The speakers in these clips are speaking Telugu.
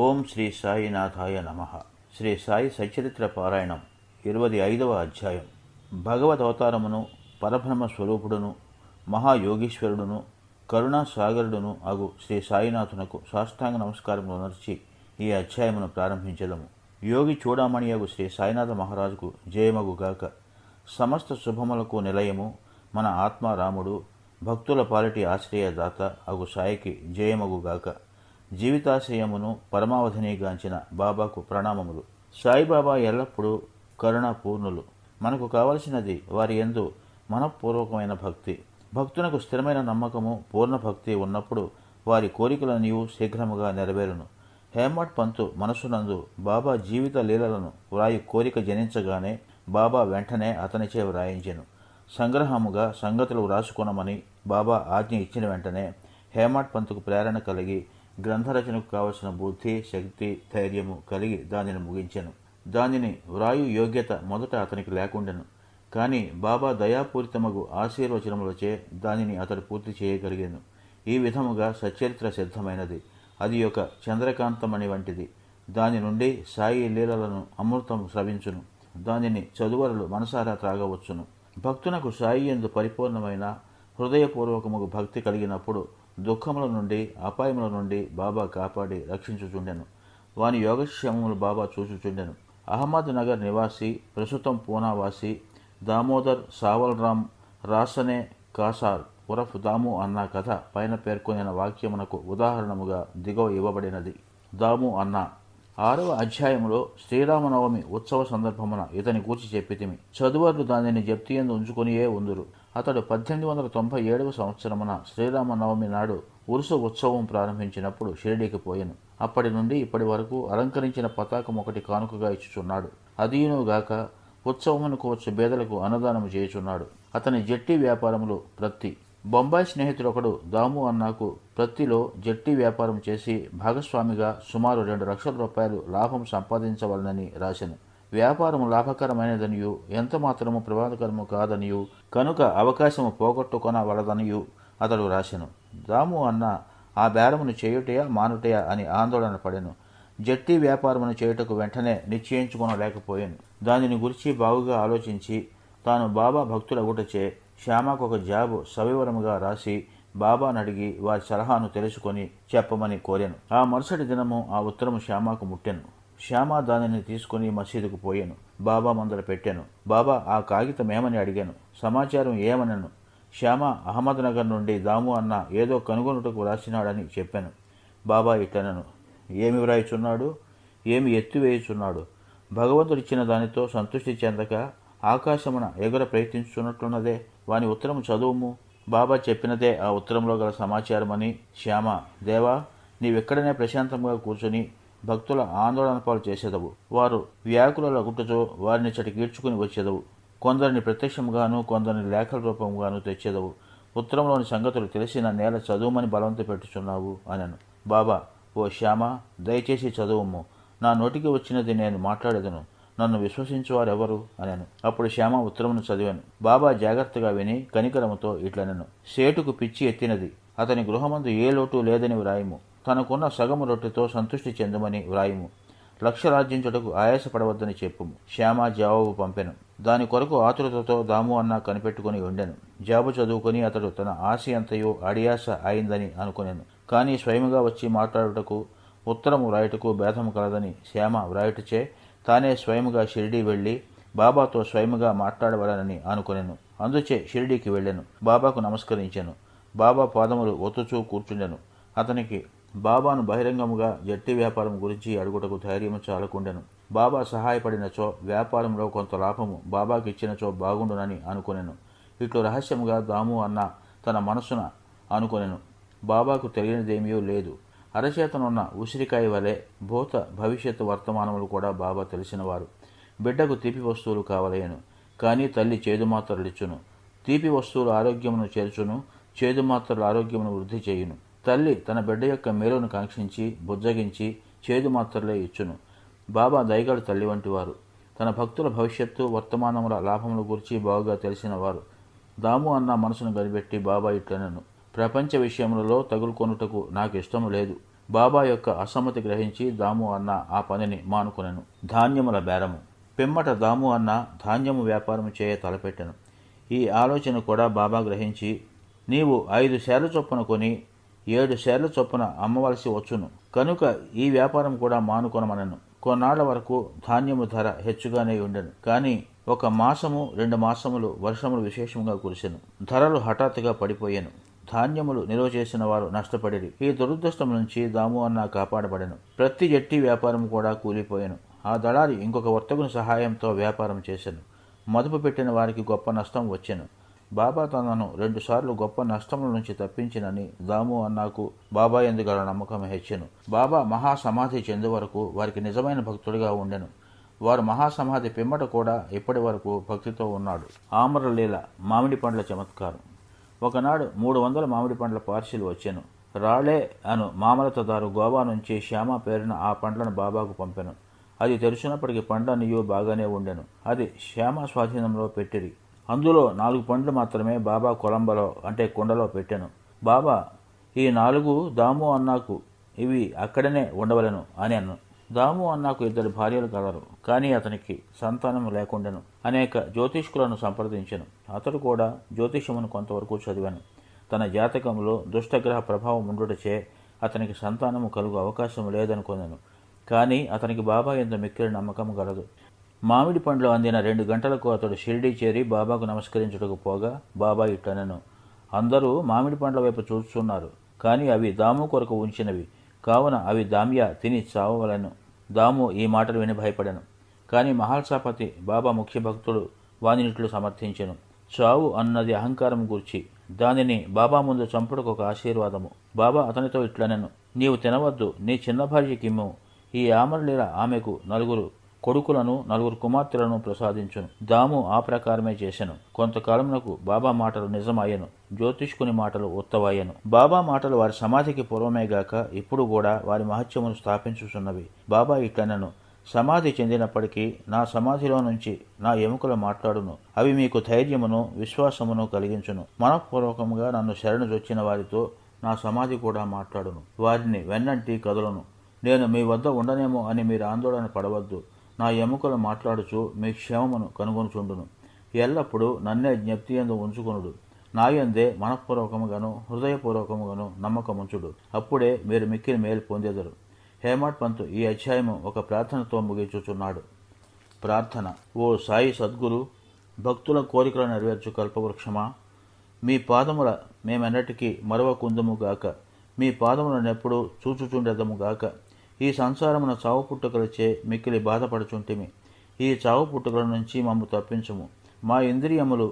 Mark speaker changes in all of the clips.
Speaker 1: ఓం శ్రీ సాయినాథాయ నమః. శ్రీ సాయి సచరిత్ర పారాయణం 25వ అధ్యాయం. భగవద్ అవతారమును, పరబ్రహ్మ స్వరూపుడును, మహాయోగీశ్వరుడును, కరుణాసాగరుడును అగు శ్రీ సాయినాథునకు సాష్టాంగ నమస్కారములు నర్చి ఈ అధ్యాయమును ప్రారంభించదము. యోగి చూడామణి అగు శ్రీ సాయినాథ మహారాజుకు జయమగుగాక. సమస్త శుభములకు నిలయము మన ఆత్మారాముడు, భక్తుల పాలిటి ఆశ్రయదాత అగు సాయికి జయమగుగాక. జీవితాశ్రయమును పరమావధినిగాంచిన బాబాకు ప్రణామములు. సాయిబాబా ఎల్లప్పుడూ కరుణాపూర్ణులు. మనకు కావలసినది వారి యందు మనఃపూర్వకమైన భక్తి. భక్తునకు స్థిరమైన నమ్మకము, పూర్ణ భక్తి ఉన్నప్పుడు వారి కోరికలనియు శీఘ్రముగా నెరవేరును. హేమట్ పంతు మనస్సునందు బాబా జీవిత లీలలను వ్రాయి కోరిక జనించగానే బాబా వెంటనే అతనిచే వ్రాయించెను. సంగ్రహముగా సంగతులు వ్రాసుకొనమని బాబా ఆజ్ఞ ఇచ్చిన వెంటనే హేమట్ పంతుకు ప్రేరణ కలిగి గ్రంథరచనకు కావలసిన బుద్ధి, శక్తి, ధైర్యము కలిగి దానిని ముగించెను. దానిని వ్రాయు యోగ్యత మొదట అతనికి లేకుండెను. కానీ బాబా దయాపూరితమగు ఆశీర్వచనములచే దానిని అతడు పూర్తి చేయగలిగాను. ఈ విధముగా సచ్చరిత్ర సిద్ధమైనది. అది ఒక చంద్రకాంతమణి వంటిది. దాని నుండి సాయి లీలలను అమృతం స్రవించును. దానిని చదువరులు మనసారా త్రాగవచ్చును. భక్తునకు సాయి యందు పరిపూర్ణమైన హృదయపూర్వకముగు భక్తి కలిగినప్పుడు దుఃఖముల నుండి, అపాయముల నుండి బాబా కాపాడి రక్షించుచుండెను. వాని యోగక్షేమములు బాబా చూచుచుండెను. అహ్మద్ నగర్ నివాసి, ప్రస్తుతం పూనావాసి దామోదర్ సావల్రామ్ రాసనే కాసార్ ఉరఫ్ దాము అన్న కథ పైన పేర్కొనిన వాక్యమునకు ఉదాహరణముగా దిగువ ఇవ్వబడినది. దాము అన్న 6వ అధ్యాయములో శ్రీరామనవమి ఉత్సవ సందర్భమున ఇతని గూర్చి చెప్పితిమి. చదువర్లు దానిని జప్తియందు ఉంచుకొనియే ఉందురు. అతడు 1897వ సంవత్సరమున శ్రీరామనవమి నాడు ఉరుసు ఉత్సవం ప్రారంభించినప్పుడు షిరిడీకి పోయెను. అప్పటి నుండి ఇప్పటి వరకు అలంకరించిన పతాకం ఒకటి కానుకగా ఇచ్చుచున్నాడు. అదీనుగాక ఉత్సవమునకు వచ్చే బేదలకు అన్నదానము చేయుచున్నాడు. అతని జట్టి వ్యాపారములు ప్రత్తి. బొంబాయి స్నేహితుడొకడు దాము అన్నకు ప్రత్తిలో జట్టి వ్యాపారం చేసి భాగస్వామిగా సుమారు 2 లక్షల రూపాయలు లాభం సంపాదించవలనని రాసెను. వ్యాపారము లాభకరమైనదనియు, ఎంత మాత్రము ప్రమాదకరము కాదనియు, కనుక అవకాశము పోగొట్టుకొనవలదనియు అతడు రాసెను. దాము అన్న ఆ బేరమును చేయుటయా మానుటయా అని ఆందోళన పడెను. జట్టి వ్యాపారమును చేయుటకు వెంటనే నిశ్చయించుకొనలేకపోయాను. దానిని గురించి బాగుగా ఆలోచించి తాను బాబా భక్తులగుటచే శ్యామకు ఒక జాబు సవివరముగా రాసి బాబాను అడిగి వారి సలహాను తెలుసుకొని చెప్పమని కోరాను. ఆ మరుసటి దినము ఆ ఉత్తరము శ్యామకు ముట్టెను. శ్యామ దానిని తీసుకుని మసీదుకు పోయాను. బాబా ముందర పెట్టాను. బాబా ఆ కాగితం ఏమని అడిగాను. సమాచారం ఏమనను. శ్యామ అహ్మద్ నగర్ నుండి దాము అన్న ఏదో కనుగొనుటకు వ్రాసినాడని చెప్పాను. బాబా ఇట్లనను, ఏమి వ్రాయిచున్నాడు, ఏమి ఎత్తివేయుచున్నాడు? భగవంతుడిచ్చిన దానితో సంతృష్టి చెందక ఆకాశమున ఎగుర ప్రయత్నించున్నట్లున్నదే. వాని ఉత్తరము చదువుము. బాబా చెప్పినదే ఆ ఉత్తరంలో గల సమాచారమని. శ్యామ, దేవా, నీవెక్కడనే ప్రశాంతంగా కూర్చొని భక్తుల ఆందోళన పాలు చేసేదవు. వారు వ్యాకుల గుట్టతో వారిని చటికీడ్చుకుని వచ్చేదవు. కొందరిని ప్రత్యక్షంగాను, కొందరిని లేఖల రూపంగాను తెచ్చేదవు. ఉత్తరంలోని సంగతులు తెలిసిన నేల చదువుమని బలవంత పెట్టుచున్నావు అనను. బాబా, ఓ శ్యామ, దయచేసి చదువుము. నా నోటికి వచ్చినది నేను మాట్లాడేదను. నన్ను విశ్వసించువారెవరు అనను. అప్పుడు శ్యామ ఉత్తరమును చదివాను. బాబా జాగ్రత్తగా విని కనికరముతో ఇట్లనను, సేటుకు పిచ్చి ఎత్తినది. అతని గృహమందు ఏ లోటు లేదని వ్రాయము. తనకున్న సగము రొట్టెతో సంతృష్టి చెందమని వ్రాయము. లక్షరాజ్యించుటకు ఆయాసపడవద్దని చెప్పుము. శ్యామ జవాబు పంపెను. దాని కొరకు ఆతురతతో దాము అన్న కనిపెట్టుకుని ఉండెను. జాబు చదువుకొని అతడు తన ఆశ అంతయో అడియాస అయిందని అనుకునేను. కానీ స్వయముగా వచ్చి మాట్లాడుటకు, ఉత్తరము వ్రాయుటకు భేదము కలదని శ్యామ వ్రాయుటచే తానే స్వయముగా షిరిడీ వెళ్లి బాబాతో స్వయముగా మాట్లాడవలనని అనుకునేను. అందుచే షిరిడీకి వెళ్ళాను. బాబాకు నమస్కరించాను. బాబా పాదములు ఒత్తుచూ కూర్చుండెను. అతనికి బాబాను బహిరంగముగా జట్టి వ్యాపారం గురించి అడుగుటకు ధైర్యము చాలకుండెను. బాబా సహాయపడినచో వ్యాపారంలో కొంత లాభము బాబాకి ఇచ్చినచో బాగుండునని అనుకునేను. ఇట్లు రహస్యముగా దాము అన్న తన మనస్సున అనుకునేను. బాబాకు తెలియనిదేమీ లేదు. అరచేతనున్న ఉసిరికాయ వలె భూత భవిష్యత్తు వర్తమానములు కూడా బాబా తెలిసినవారు. బిడ్డకు తీపి వస్తువులు కావలేను, కానీ తల్లి చేదు మాత్రలిచ్చును. తీపి వస్తువులు ఆరోగ్యమును చేర్చును, చేదు మాత్రలు ఆరోగ్యమును వృద్ధి చేయును. తల్లి తన బిడ్డ యొక్క మేలును కాంక్షించి బుజ్జగించి చేదు మాత్రలే ఇచ్చును. బాబా దయగల తల్లి వంటివారు. తన భక్తుల భవిష్యత్తు వర్తమానముల లాభముల గురించి బాగుగా తెలిసినవారు. దాము అన్న మనసును గనిపెట్టి బాబా ఇట్లనను, ప్రపంచ విషయములలో తగులుకొనుటకు నాకు ఇష్టము లేదు. బాబా యొక్క అసమ్మతి గ్రహించి దాము అన్న ఆ పనిని మానుకొనెను. ధాన్యముల బేరము. పిమ్మట దాము అన్న ధాన్యము వ్యాపారం చేయ తలపెట్టెను. ఈ ఆలోచన కూడా బాబా గ్రహించి, నీవు 5 షేర్ల చొప్పున కొని 7 షేర్ల చొప్పున అమ్మవలసి వచ్చును, కనుక ఈ వ్యాపారం కూడా మానుకొనమనెను. కొన్నాళ్ల వరకు ధాన్యము ధర హెచ్చుగానే ఉండెను. కానీ 1 మాసము 2 మాసములు వర్షములు విశేషంగా కురిసెను. ధరలు హఠాత్తుగా పడిపోయెను. ధాన్యములు నిల్వ చేసిన వారు నష్టపడిరి. ఈ దురదృష్టం నుంచి దాము అన్న కాపాడబడెను. ప్రతి జట్టి వ్యాపారం కూడా కూలిపోయెను. ఆ దళారి ఇంకొక వర్తకుని సహాయంతో వ్యాపారం చేసెను. మదుపు పెట్టిన వారికి గొప్ప నష్టం వచ్చెను. బాబా తనను 2 సార్లు గొప్ప నష్టముల నుంచి తప్పించినని దాము అన్నాకు బాబా యందు గల నమ్మకం హెచ్చెను. బాబా మహాసమాధి చెందే వరకు వారికి నిజమైన భక్తుడిగా ఉండెను. వారు మహాసమాధి పిమ్మట కూడా ఇప్పటి వరకు భక్తితో ఉన్నాడు. ఆమరలీల. మామిడి పండ్ల చమత్కారం. ఒకనాడు 300 మామిడి పండ్ల పార్సిల్ వచ్చెను. రాళే అను మామలతదారు గోవా నుంచి శ్యామ పేరున ఆ పండ్లను బాబాకు పంపెను. అది తెరిచినప్పటికీ పండ్లన్నయూ బాగానే ఉండెను. అది శ్యామ స్వాధీనంలో పెట్టిరి. అందులో 4 పండ్లు మాత్రమే బాబా కొలంబలో అంటే కుండలో పెట్టెను. బాబా, ఈ 4 దాము అన్నాకు, ఇవి అక్కడనే ఉండవలెను అని అన్నాను. దాము అన్నాకు 2 భార్యలు కలరు, కానీ అతనికి సంతానం లేకుండెను. అనేక జ్యోతిష్కులను సంప్రదించెను. అతడు కూడా జ్యోతిషమును కొంతవరకు చదివాను. తన జాతకంలో దుష్టగ్రహ ప్రభావం ఉండుటచే అతనికి సంతానము కలుగు అవకాశం లేదనుకొనెను. కానీ అతనికి బాబా యందు మిక్కిలి నమ్మకం గలదు. మామిడి పండ్లు అందిన 2 గంటలకు అతడు షిరిడీ చేరి బాబాకు నమస్కరించుటకు పోగా బాబా ఇట్లనెను, అందరూ మామిడి పండ్ల వైపు చూస్తున్నారు, కానీ అవి దాము కొరకు ఉంచినవి, కావున అవి దామ్యా తిని చావవలెను. దాము ఈ మాటలు విని భయపడెను. కానీ మహాల్సాపతి బాబా ముఖ్య భక్తుడు వానినిట్లు సమర్థించెను. చావు అన్నది అహంకారం గూర్చి, దానిని బాబా ముందు చంపుటకు ఒక ఆశీర్వాదము. బాబా అతనితో ఇట్లనెను, నీవు తినవద్దు, నీ చిన్న భార్యకిమ్ము. ఈ ఆమరలీల ఆమెకు 4 కొడుకులను 4 కుమార్తెలను ప్రసాదించును. దాము ఆ ప్రకారమే చేసెను. కొంతకాలమునకు బాబా మాటలు నిజమయ్యను, జ్యోతిష్కుని మాటలు ఉత్తవయ్యను. బాబా మాటలు వారి సమాధికి పూర్వమేగాక ఇప్పుడు కూడా వారి మహత్యమును స్థాపించుచున్నవి. బాబా ఇట్లనెను, సమాధి చెందినప్పటికీ నా సమాధిలో నుంచి నా ఎముకలు మాట్లాడును. అవి మీకు ధైర్యమును విశ్వాసమును కలిగించును. మనఃపూర్వకముగా నన్ను శరణుజొచ్చిన వారితో నా సమాధి కూడా మాట్లాడును. వారిని వెన్నంటి కదులను. నేను మీ వద్ద ఉండనేమో అని మీరు ఆందోళన పడవద్దు. నా ఎముకలు మాట్లాడుచు మీ క్షేమమును కనుగొనుచుండును. ఎల్లప్పుడూ నన్నే జ్ఞప్తియందు ఉంచుకొనుడు. నాయందే మనఃపూర్వకముగాను హృదయపూర్వకముగాను నమ్మకముంచుడు. అప్పుడే మీరు మిక్కిలి మేలు పొందెదరు. హేమట్ పంత్ ఈ అధ్యాయము ఒక ప్రార్థనతో ముగించుచున్నాడు. ప్రార్థన. ఓ సాయి సద్గురు, భక్తుల కోరికలను నెరవేర్చు కల్పవృక్షమా, మీ పాదముల మేమెన్నటికీ మరవకుందుముగాక. మీ పాదములనెప్పుడు చూచుచుండెదముగాక. ఈ సంసారమున చావు పుట్టుకలచే మిక్కిలి బాధపడుచుంటిమి. ఈ చావు పుట్టుకల నుంచి మమ్ము తప్పించుము. మా ఇంద్రియములు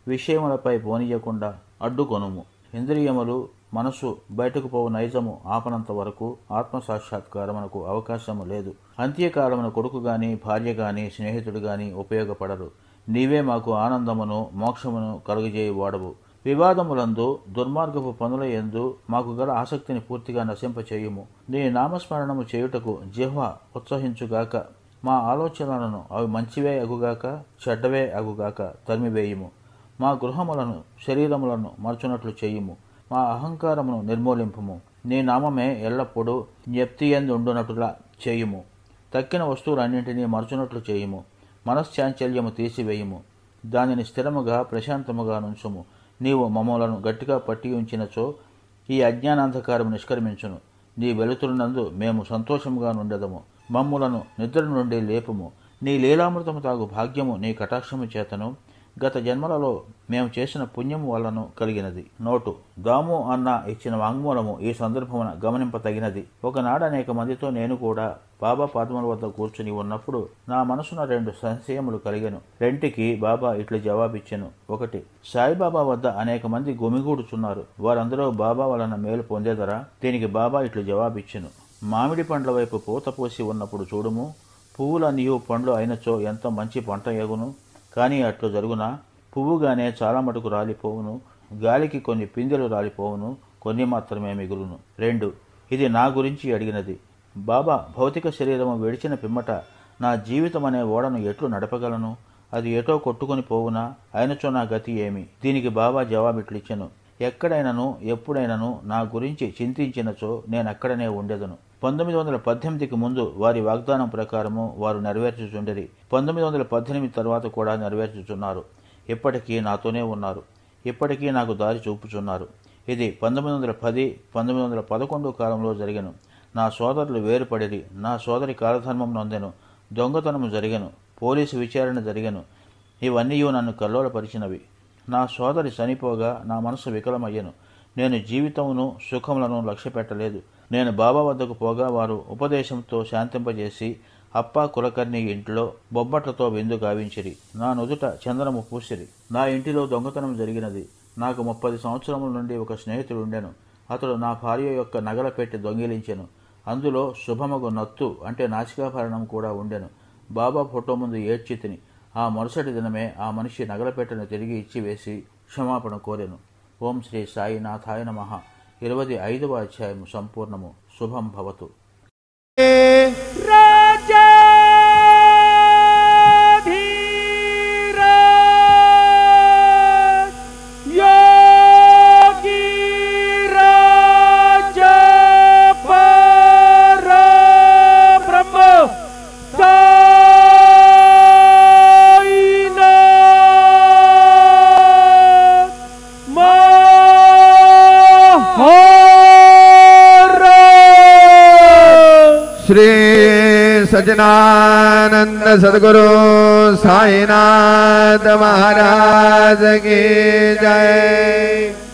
Speaker 1: విషయములపై పోనీయకుండా అడ్డుకొనుము. ఇంద్రియములు మనసు బయటకు పోవు నైజము ఆపనంత వరకు ఆత్మసాక్షాత్కారమునకు అవకాశము లేదు. అంత్యకాలమున కొడుకు గాని భార్య గాని స్నేహితుడు గాని ఉపయోగపడరు. నీవే మాకు ఆనందమును మోక్షమును కలుగజేయువాడవు. వివాదములందు దుర్మార్గపు పనుల యందు మాకు గల ఆసక్తిని పూర్తిగా నశింపచేయుము. నీ నామస్మరణము చేయుటకు జిహ్వ ఉత్సహించుగాక. మా ఆలోచనలను అవి మంచివే అగుగాక చెడ్డవే అగుగాక తరిమివేయుము. మా గృహములను శరీరములను మరచునట్లు చేయుము. మా అహంకారమును నిర్మూలింపుము. నీ నామమే ఎల్లప్పుడూ జ్ఞప్తియందుండునట్లుగా చేయుము. తక్కిన వస్తువులన్నింటినీ మరచునట్లు చేయుము. మనశ్చాంచల్యము తీసివేయుము. దానిని స్థిరముగా ప్రశాంతముగా నుంచుము. నీవు మమ్మలను గట్టిగా పట్టి ఉంచినచో ఈ అజ్ఞానాంధకారము నిష్క్రమించును. నీ వెలుతురునందు మేము సంతోషముగా నుండెదము. మమ్ములను నిద్ర నుండి లేపుము. నీ లీలామృతము తాగు భాగ్యము నీ కటాక్షము చేతను గత జన్మలలో మేము చేసిన పుణ్యము వల్లను కలిగినది. నోటు. దాము అన్న ఇచ్చిన వాంగ్మూలము ఈ సందర్భమున గమనింపతగినది. ఒకనాడు అనేక మందితో నేను కూడా బాబా పాదముల వద్ద కూర్చుని ఉన్నప్పుడు నా మనసున 2 సంశయములు కలిగెను. రెంటికి బాబా ఇట్లు జవాబిచ్చెను. 1. సాయిబాబా వద్ద అనేక మంది గుమిగూడుచున్నారు. వారందరూ బాబా వలన మేలు పొందేదరా? దీనికి బాబా ఇట్లు జవాబిచ్చెను. మామిడి పండ్ల వైపు పూత పూసి ఉన్నప్పుడు చూడుము. పువ్వులన్నీయు పండ్లు అయినచో ఎంత మంచి పంట ఎగును. కానీ అట్లు జరుగునా? పువ్వుగానే చాలా మటుకు రాలిపోవును. గాలికి కొన్ని పిందెలు రాలిపోవును, కొన్ని మాత్రమే మిగులును. 2. ఇది నా గురించి అడిగినది. బాబా భౌతిక శరీరము విడిచిన పిమ్మట నా జీవితమనే ఓడను ఎట్లు నడపగలను? అది ఎటో కొట్టుకొని పోవునా? అయినచో నా గతి ఏమి? దీనికి బాబా జవాబిట్లిచ్చెను. ఎక్కడైనను ఎప్పుడైనను నా గురించి చింతించినచో నేనక్కడనే ఉండెదను. 1918కి ముందు వారి వాగ్దానం ప్రకారము వారు నెరవేర్చుచుండిరి. 1918 తర్వాత కూడా నెరవేర్చుచున్నారు. ఇప్పటికీ నాతోనే ఉన్నారు. ఇప్పటికీ నాకు దారి చూపుచున్నారు. ఇది 1910, 1911 కాలంలో జరిగెను. నా సోదరులు వేరుపడిరి. నా సోదరి కాలధర్మం నొందెను. దొంగతనము జరిగెను. పోలీసు విచారణ జరిగెను. ఇవన్నీ నన్ను కల్లోలపరిచినవి. నా సోదరి చనిపోగా నా మనసు వికలమయ్యను. నేను జీవితమును సుఖములను లక్ష్యపెట్టలేదు. నేను బాబా వద్దకు పోగా వారు ఉపదేశంతో శాంతింపజేసి అప్పా కులకర్ణి ఇంట్లో బొబ్బట్లతో విందు గావించిరి. నా నుదుట చందనము పూసిరి. నా ఇంటిలో దొంగతనం జరిగినది. నాకు 30 సంవత్సరముల నుండి ఒక స్నేహితుడు ఉండెను. అతడు నా భార్య యొక్క నగల పెట్టి దొంగిలించెను. అందులో శుభమగు నత్తు అంటే నాసికాభరణం కూడా ఉండెను. బాబా ఫోటో ముందు ఏడ్చి తిని ఆ మరుసటి దినమే ఆ మనిషి నగలపెట్టెను తిరిగి ఇచ్చివేసి క్షమాపణ కోరెను. ఓం శ్రీ సాయినాథాయ నమః. 25వ అధ్యాయము సంపూర్ణము. శుభం భవతు.
Speaker 2: श्री सच्चिदानंद सद्गुरु साईनाथ महाराज की जय।